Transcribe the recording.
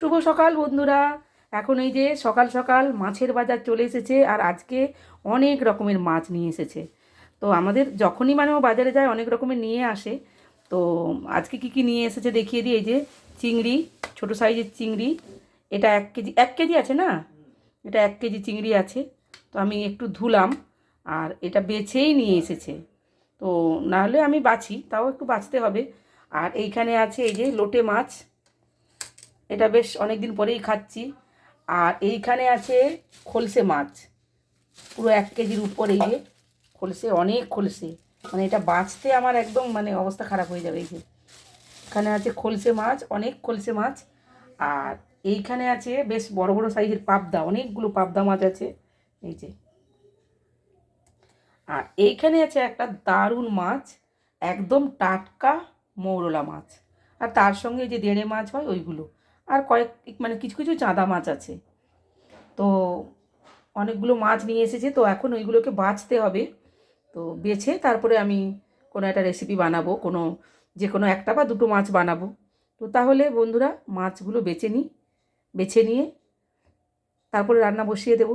শুভ সকাল বন্ধুরা। এখন এই যে সকাল সকাল মাছের বাজার চলে এসেছে, আর আজকে অনেক রকমের মাছ নিয়ে এসেছে। তো আমাদের যখনই মানে ও বাজারে যায় অনেক রকমের নিয়ে আসে। তো আজকে কি কি নিয়ে এসেছে দেখিয়ে দিই। এই যে চিংড়ি, ছোট সাইজের চিংড়ি। এটা 1 কেজি, 1 কেজি আছে না, এটা 1 কেজি চিংড়ি আছে। তো আমি একটু ধুলাম, আর এটা বেছেই নিয়ে এসেছে। তো নাহলে আমি বাছি, তাও একটু বাছতে হবে। আর এইখানে আছে এই যে লোটে মাছ, এটা বেশ অনেক দিন পরেই খাচ্ছি। আর এইখানে আছে খলসে মাছ, পুরো 1 কেজির উপর। এই যে খলসে, অনেক খলসে, মানে এটা বাঁচতে আমার একদম মানে অবস্থা খারাপ হয়ে যাবে। এই যে এখানে আছে খলসে মাছ, অনেক খলসে মাছ। আর এইখানে আছে বেশ বড় বড় সাইজের পাবদা, অনেকগুলো পাবদা মাছ আছে এই যে। আর এইখানে আছে একটা দারুণ মাছ, একদম টাটকা মৌরলা মাছ। আর তার সঙ্গে যে দেড়ে মাছ হয় ওইগুলো। আর কয়েক মানে কিছু কিছু চাঁদা মাছ আছে। তো অনেকগুলো মাছ নিয়ে এসেছে, তো এখন ওইগুলোকে বাছতে হবে। তো বেছে তারপরে আমি কোনো একটা রেসিপি বানাবো, কোনো যে কোনো একটা বা দুটো মাছ বানাবো। তো তাহলে বন্ধুরা মাছগুলো বেছে নিই, বেছে নিয়ে তারপরে রান্না বসিয়ে দেবো।